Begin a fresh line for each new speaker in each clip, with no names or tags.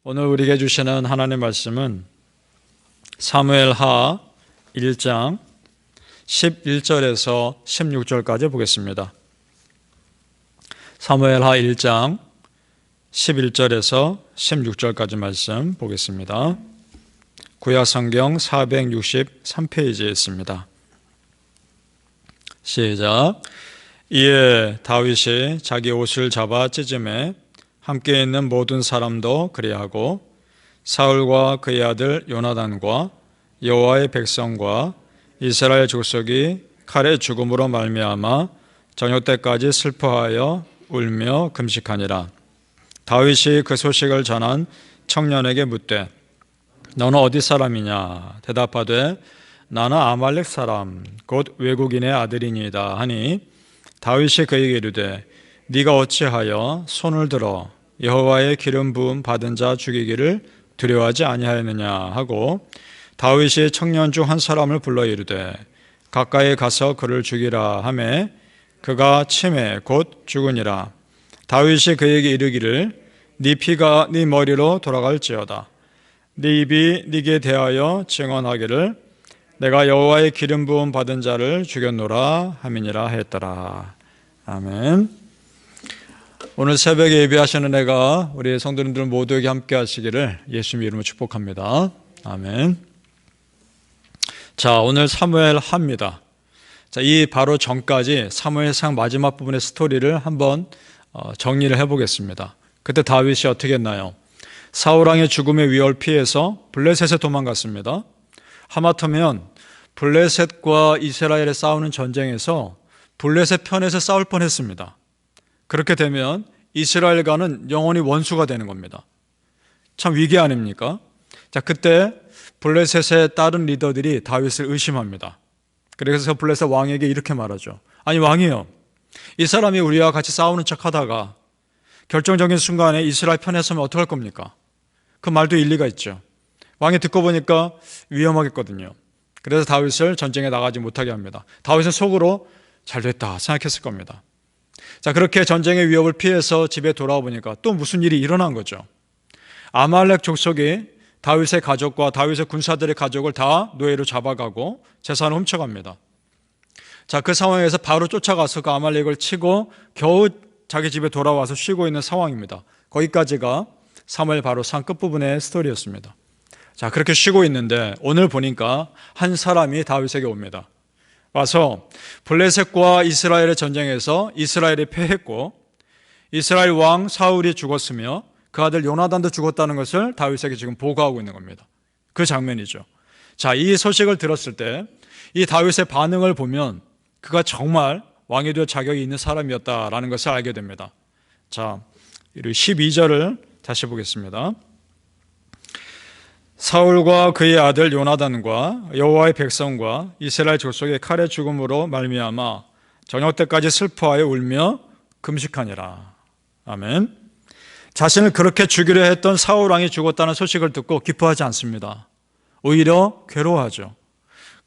오늘 우리에게 주시는 하나님의 말씀은 사무엘하 1장 11절에서 16절까지 보겠습니다. 사무엘하 1장 11절에서 16절까지 말씀 보겠습니다. 구약성경 463페이지에 있습니다. 시작. 이에 다윗이 자기 옷을 잡아 찢음에 함께 있는 모든 사람도 그리하고 사울과 그의 아들 요나단과 여호와의 백성과 이스라엘 족속이 칼의 죽음으로 말미암아 저녁 때까지 슬퍼하여 울며 금식하니라. 다윗이 그 소식을 전한 청년에게 묻되 너는 어디 사람이냐? 대답하되 나는 아말렉 사람 곧 외국인의 아들이니이다 하니 다윗이 그에게 이르되 네가 어찌하여 손을 들어 여호와의 기름 부음 받은 자 죽이기를 두려워하지 아니하였느냐 하고 다윗이 청년 중 한 사람을 불러 이르되 가까이 가서 그를 죽이라 하매 그가 침에 곧 죽으니라. 다윗이 그에게 이르기를 네 피가 네 머리로 돌아갈지어다. 네 입이 네게 대하여 증언하기를 내가 여호와의 기름 부음 받은 자를 죽였노라 함이니라 했더라. 아멘. 오늘 새벽에 예배하시는 은혜가 우리 성도님들 모두에게 함께 하시기를 예수님 이름으로 축복합니다. 아멘. 자, 오늘 사무엘하입니다. 자, 이 바로 전까지 사무엘상 마지막 부분의 스토리를 한번 정리를 해보겠습니다. 그때 다윗이 어떻게 했나요? 사울 왕의 죽음의 위협을 피해서 블레셋에 도망갔습니다. 하마터면 블레셋과 이스라엘의 싸우는 전쟁에서 블레셋 편에서 싸울 뻔했습니다. 그렇게 되면 이스라엘과는 영원히 원수가 되는 겁니다. 참 위기 아닙니까? 자, 그때 블레셋의 다른 리더들이 다윗을 의심합니다. 그래서 블레셋 왕에게 이렇게 말하죠. 아니 왕이요, 이 사람이 우리와 같이 싸우는 척하다가 결정적인 순간에 이스라엘 편에 서면 어떡할 겁니까? 그 말도 일리가 있죠. 왕이 듣고 보니까 위험하겠거든요. 그래서 다윗을 전쟁에 나가지 못하게 합니다. 다윗은 속으로 잘됐다 생각했을 겁니다. 자, 그렇게 전쟁의 위협을 피해서 집에 돌아와 보니까 또 무슨 일이 일어난 거죠. 아말렉 족속이 다윗의 가족과 다윗의 군사들의 가족을 다 노예로 잡아가고 재산을 훔쳐갑니다. 자, 그 상황에서 바로 쫓아가서 그 아말렉을 치고 겨우 자기 집에 돌아와서 쉬고 있는 상황입니다. 거기까지가 사무엘 바로 상 끝부분의 스토리였습니다. 자, 그렇게 쉬고 있는데 오늘 보니까 한 사람이 다윗에게 옵니다. 와서 블레셋과 이스라엘의 전쟁에서 이스라엘이 패했고 이스라엘 왕 사울이 죽었으며 그 아들 요나단도 죽었다는 것을 다윗에게 지금 보고하고 있는 겁니다. 그 장면이죠. 자, 이 소식을 들었을 때 이 다윗의 반응을 보면 그가 정말 왕이 될 자격이 있는 사람이었다라는 것을 알게 됩니다. 자, 12절을 다시 보겠습니다. 사울과 그의 아들 요나단과 여호와의 백성과 이스라엘 족속의 칼의 죽음으로 말미암아 저녁 때까지 슬퍼하여 울며 금식하니라. 아멘. 자신을 그렇게 죽이려 했던 사울 왕이 죽었다는 소식을 듣고 기뻐하지 않습니다. 오히려 괴로워하죠.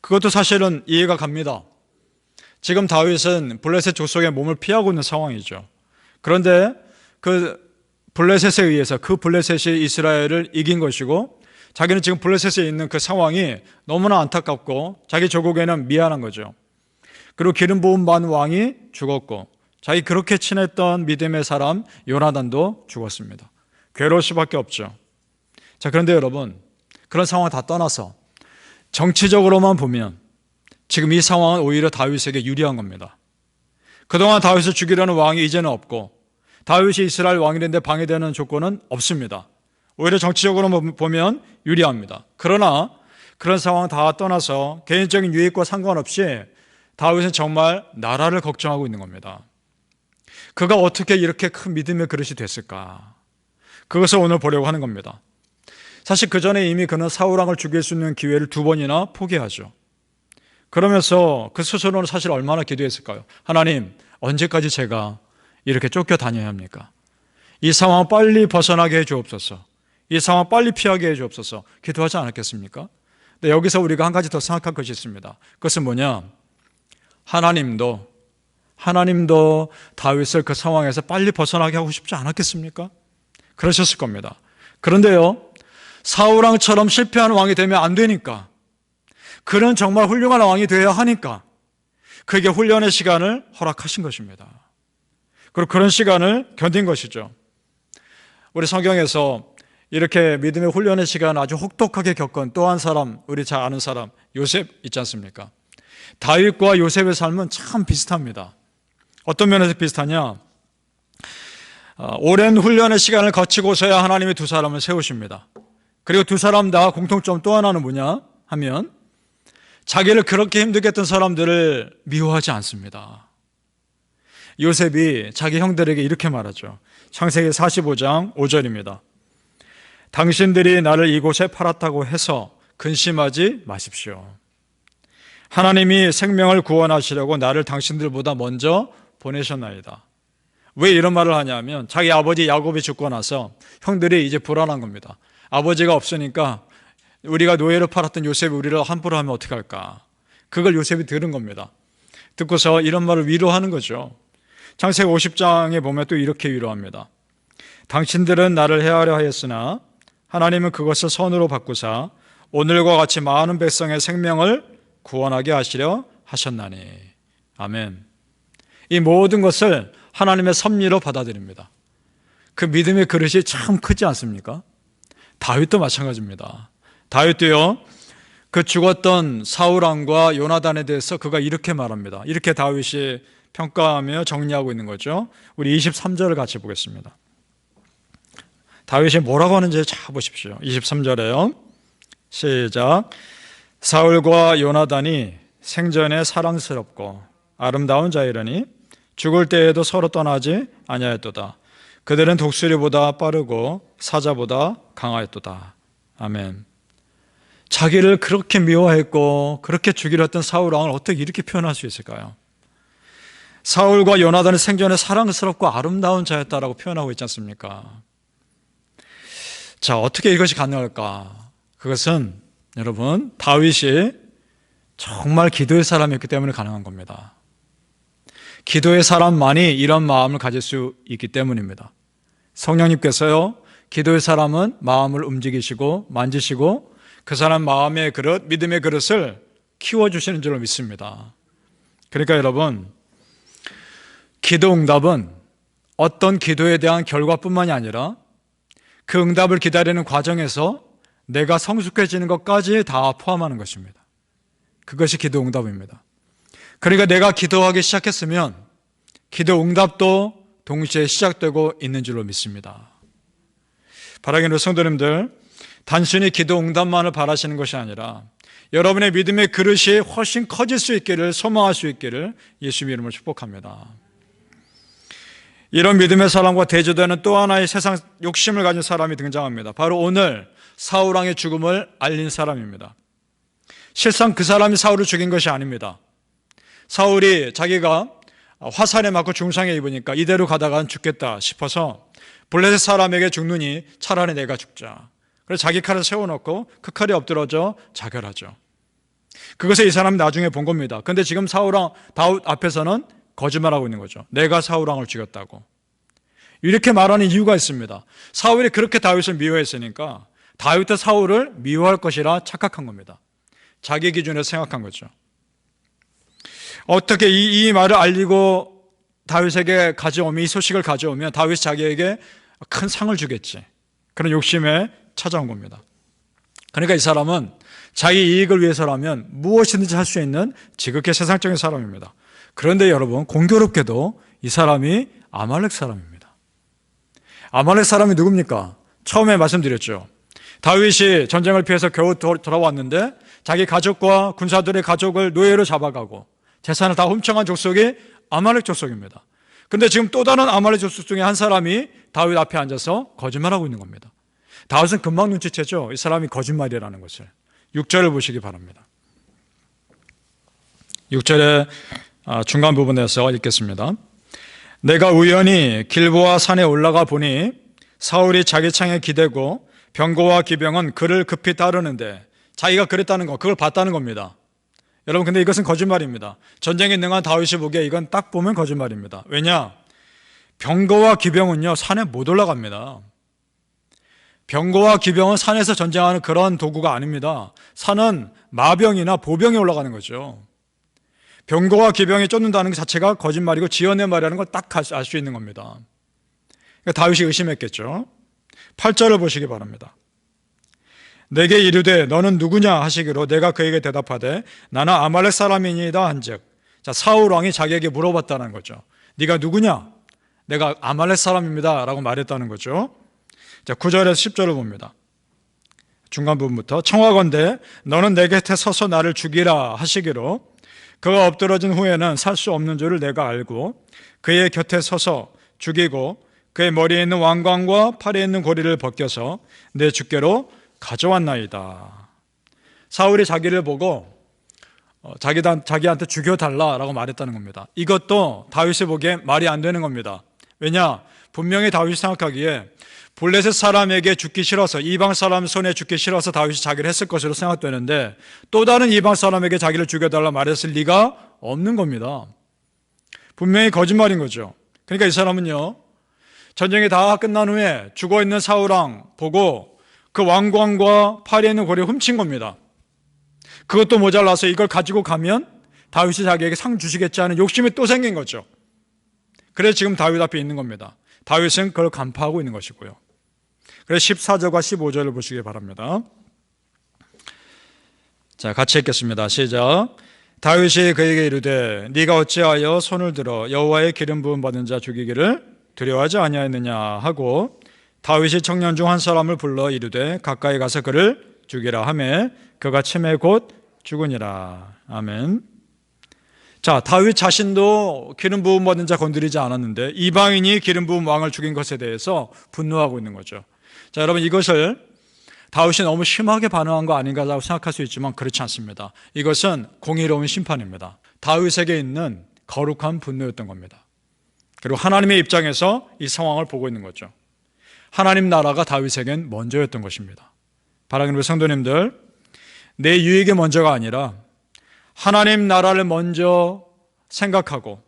그것도 사실은 이해가 갑니다. 지금 다윗은 블레셋 족속의 몸을 피하고 있는 상황이죠. 그런데 그 블레셋에 의해서 그 블레셋이 이스라엘을 이긴 것이고 자기는 지금 블레셋에 있는 그 상황이 너무나 안타깝고 자기 조국에는 미안한 거죠. 그리고 기름 부음 받은 왕이 죽었고 자기 그렇게 친했던 믿음의 사람 요나단도 죽었습니다. 괴로울 수밖에 없죠. 자, 그런데 여러분, 그런 상황을 다 떠나서 정치적으로만 보면 지금 이 상황은 오히려 다윗에게 유리한 겁니다. 그동안 다윗을 죽이려는 왕이 이제는 없고 다윗이 이스라엘 왕이 되는데 방해되는 조건은 없습니다. 오히려 정치적으로 보면 유리합니다. 그러나 그런 상황 다 떠나서 개인적인 유익과 상관없이 다윗은 정말 나라를 걱정하고 있는 겁니다. 그가 어떻게 이렇게 큰 믿음의 그릇이 됐을까? 그것을 오늘 보려고 하는 겁니다. 사실 그 전에 이미 그는 사울 왕을 죽일 수 있는 기회를 2번이나 포기하죠. 그러면서 그 스스로는 사실 얼마나 기도했을까요? 하나님, 언제까지 제가 이렇게 쫓겨다녀야 합니까? 이 상황 빨리 벗어나게 해 주옵소서. 이 상황 빨리 피하게 해 주옵소서. 기도하지 않았겠습니까? 근데 여기서 우리가 한 가지 더 생각할 것이 있습니다. 그것은 뭐냐? 하나님도 다윗을 그 상황에서 빨리 벗어나게 하고 싶지 않았겠습니까? 그러셨을 겁니다. 그런데요, 사울왕처럼 실패한 왕이 되면 안 되니까, 그는 정말 훌륭한 왕이 되어야 하니까 그에게 훈련의 시간을 허락하신 것입니다. 그리고 그런 시간을 견딘 것이죠. 우리 성경에서 이렇게 믿음의 훈련의 시간을 아주 혹독하게 겪은 또 한 사람, 우리 잘 아는 사람, 요셉 있지 않습니까? 다윗과 요셉의 삶은 참 비슷합니다. 어떤 면에서 비슷하냐? 오랜 훈련의 시간을 거치고서야 하나님이 두 사람을 세우십니다. 그리고 두 사람 다 공통점 또 하나는 뭐냐 하면 자기를 그렇게 힘들게 했던 사람들을 미워하지 않습니다. 요셉이 자기 형들에게 이렇게 말하죠. 창세기 45장 5절입니다. 당신들이 나를 이곳에 팔았다고 해서 근심하지 마십시오. 하나님이 생명을 구원하시려고 나를 당신들보다 먼저 보내셨나이다. 왜 이런 말을 하냐면 자기 아버지 야곱이 죽고 나서 형들이 이제 불안한 겁니다. 아버지가 없으니까 우리가 노예로 팔았던 요셉이 우리를 함부로 하면 어떻게 할까? 그걸 요셉이 들은 겁니다. 듣고서 이런 말을 위로하는 거죠. 창세기 50장에 보면 또 이렇게 위로합니다. 당신들은 나를 해하려 하였으나 하나님은 그것을 선으로 바꾸사 오늘과 같이 많은 백성의 생명을 구원하게 하시려 하셨나니. 아멘. 이 모든 것을 하나님의 섭리로 받아들입니다. 그 믿음의 그릇이 참 크지 않습니까? 다윗도 마찬가지입니다. 다윗도요, 그 죽었던 사울왕과 요나단에 대해서 그가 이렇게 말합니다. 이렇게 다윗이 평가하며 정리하고 있는 거죠. 우리 23절을 같이 보겠습니다. 다윗이 뭐라고 하는지 잘 보십시오. 23절에요. 시작. 사울과 요나단이 생전에 사랑스럽고 아름다운 자이러니 죽을 때에도 서로 떠나지 아니하였도다. 그들은 독수리보다 빠르고 사자보다 강하였도다. 아멘. 자기를 그렇게 미워했고 그렇게 죽이려 했던 사울왕을 어떻게 이렇게 표현할 수 있을까요? 사울과 요나단은 생전에 사랑스럽고 아름다운 자였다라고 표현하고 있지 않습니까? 자, 어떻게 이것이 가능할까? 그것은 여러분, 다윗이 정말 기도의 사람이었기 때문에 가능한 겁니다. 기도의 사람만이 이런 마음을 가질 수 있기 때문입니다. 성령님께서요, 기도의 사람은 마음을 움직이시고 만지시고 그 사람 마음의 그릇, 믿음의 그릇을 키워주시는 줄로 믿습니다. 그러니까 여러분, 기도 응답은 어떤 기도에 대한 결과뿐만이 아니라 그 응답을 기다리는 과정에서 내가 성숙해지는 것까지 다 포함하는 것입니다. 그것이 기도 응답입니다. 그러니까 내가 기도하기 시작했으면 기도 응답도 동시에 시작되고 있는 줄로 믿습니다. 바라기는 성도님들, 단순히 기도 응답만을 바라시는 것이 아니라 여러분의 믿음의 그릇이 훨씬 커질 수 있기를 소망할 수 있기를 예수님의 이름으로 축복합니다. 이런 믿음의 사람과 대조되는 또 하나의 세상 욕심을 가진 사람이 등장합니다. 바로 오늘 사울왕의 죽음을 알린 사람입니다. 실상 그 사람이 사울을 죽인 것이 아닙니다. 사울이 자기가 화살에 맞고 중상에 입으니까 이대로 가다간 죽겠다 싶어서 블레셋 사람에게 죽느니 차라리 내가 죽자. 그래서 자기 칼을 세워놓고 그 칼이 엎드러져 자결하죠. 그것을 이 사람이 나중에 본 겁니다. 그런데 지금 사울왕 다윗 앞에서는 거짓말하고 있는 거죠. 내가 사울왕을 죽였다고. 이렇게 말하는 이유가 있습니다. 사울이 그렇게 다윗을 미워했으니까 다윗도 사울을 미워할 것이라 착각한 겁니다. 자기 기준에서 생각한 거죠. 어떻게 이 말을 알리고 다윗에게 가져오면, 이 소식을 가져오면 다윗이 자기에게 큰 상을 주겠지. 그런 욕심에 찾아온 겁니다. 그러니까 이 사람은 자기 이익을 위해서라면 무엇이든지 할 수 있는 지극히 세상적인 사람입니다. 그런데 여러분, 공교롭게도 이 사람이 아말렉 사람입니다. 아말렉 사람이 누굽니까? 처음에 말씀드렸죠. 다윗이 전쟁을 피해서 겨우 돌아왔는데 자기 가족과 군사들의 가족을 노예로 잡아가고 재산을 다 훔쳐간 족속이 아말렉 족속입니다. 그런데 지금 또 다른 아말렉 족속 중에 한 사람이 다윗 앞에 앉아서 거짓말하고 있는 겁니다. 다윗은 금방 눈치채죠. 이 사람이 거짓말이라는 것을. 6절을 보시기 바랍니다. 6절의 중간 부분에서 읽겠습니다. 내가 우연히 길보아 산에 올라가 보니 사울이 자기 창에 기대고 병거와 기병은 그를 급히 따르는데, 자기가 그랬다는 거, 그걸 봤다는 겁니다. 여러분, 근데 이것은 거짓말입니다. 전쟁에 능한 다윗이 보기에 이건 딱 보면 거짓말입니다. 왜냐? 병거와 기병은요 산에 못 올라갑니다. 병거와 기병은 산에서 전쟁하는 그런 도구가 아닙니다. 산은 마병이나 보병이 올라가는 거죠. 병거와 기병이 쫓는다는 것 자체가 거짓말이고 지어낸 말이라는 걸 딱 알 수 있는 겁니다. 그러니까 다윗이 의심했겠죠. 8절을 보시기 바랍니다. 내게 이르되 너는 누구냐 하시기로 내가 그에게 대답하되 나는 아말렉 사람이니이다 한즉. 자, 사울 왕이 자기에게 물어봤다는 거죠. 네가 누구냐? 내가 아말렉 사람입니다 라고 말했다는 거죠. 자, 9절에서 10절을 봅니다. 중간 부분부터 청하건대 너는 내 곁에 서서 나를 죽이라 하시기로 그가 엎드러진 후에는 살 수 없는 줄을 내가 알고 그의 곁에 서서 죽이고 그의 머리에 있는 왕관과 팔에 있는 고리를 벗겨서 내 주께로 가져왔나이다. 사울이 자기를 보고 자기한테 죽여달라라고 말했다는 겁니다. 이것도 다윗이 보기에 말이 안 되는 겁니다. 왜냐? 분명히 다윗이 생각하기에 블레셋 사람에게 죽기 싫어서, 이방 사람 손에 죽기 싫어서 다윗이 자기를 했을 것으로 생각되는데 또 다른 이방 사람에게 자기를 죽여달라 말했을 리가 없는 겁니다. 분명히 거짓말인 거죠. 그러니까 이 사람은요, 전쟁이 다 끝난 후에 죽어있는 사울왕 보고 그 왕관과 팔에 있는 고리를 훔친 겁니다. 그것도 모자라서 이걸 가지고 가면 다윗이 자기에게 상 주시겠지 하는 욕심이 또 생긴 거죠. 그래서 지금 다윗 앞에 있는 겁니다. 다윗은 그걸 간파하고 있는 것이고요. 그래서 14절과 15절을 보시기 바랍니다. 자, 같이 읽겠습니다. 시작. 다윗이 그에게 이르되 네가 어찌하여 손을 들어 여호와의 기름 부음 받은 자 죽이기를 두려워하지 아니하였느냐 하고 다윗이 청년 중 한 사람을 불러 이르되 가까이 가서 그를 죽이라 하매 그가 치매 곧 죽으니라. 아멘. 자, 다윗 자신도 기름 부음 받은 자 건드리지 않았는데 이방인이 기름 부음 왕을 죽인 것에 대해서 분노하고 있는 거죠. 자, 여러분, 이것을 다윗이 너무 심하게 반응한 거 아닌가라고 생각할 수 있지만 그렇지 않습니다. 이것은 공의로운 심판입니다. 다윗에게 있는 거룩한 분노였던 겁니다. 그리고 하나님의 입장에서 이 상황을 보고 있는 거죠. 하나님 나라가 다윗에겐 먼저였던 것입니다. 사랑하는 성도님들, 내 유익이 먼저가 아니라 하나님 나라를 먼저 생각하고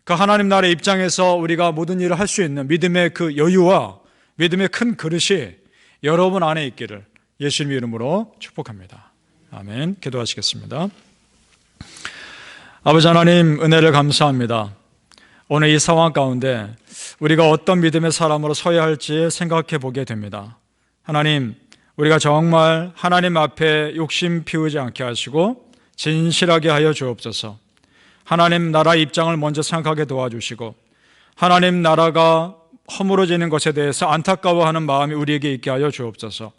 그 하나님 나라의 입장에서 우리가 모든 일을 할 수 있는 믿음의 그 여유와 믿음의 큰 그릇이 여러분 안에 있기를 예수님의 이름으로 축복합니다. 아멘. 기도하시겠습니다. 아버지 하나님, 은혜를 감사합니다. 오늘 이 상황 가운데 우리가 어떤 믿음의 사람으로 서야 할지 생각해 보게 됩니다. 하나님, 우리가 정말 하나님 앞에 욕심 피우지 않게 하시고 진실하게 하여 주옵소서. 하나님 나라 입장을 먼저 생각하게 도와주시고 하나님 나라가 허물어지는 것에 대해서 안타까워하는 마음이 우리에게 있게 하여 주옵소서.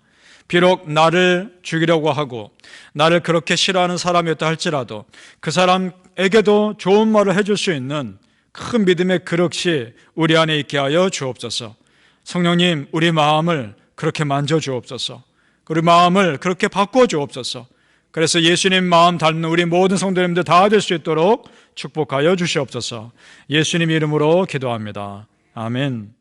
비록 나를 죽이려고 하고 나를 그렇게 싫어하는 사람이었다 할지라도 그 사람에게도 좋은 말을 해줄 수 있는 큰 믿음의 그릇이 우리 안에 있게 하여 주옵소서. 성령님, 우리 마음을 그렇게 만져 주옵소서. 우리 마음을 그렇게 바꿔 주옵소서. 그래서 예수님 마음 닮는 우리 모든 성도님들 다 될 수 있도록 축복하여 주시옵소서. 예수님 이름으로 기도합니다. 아멘.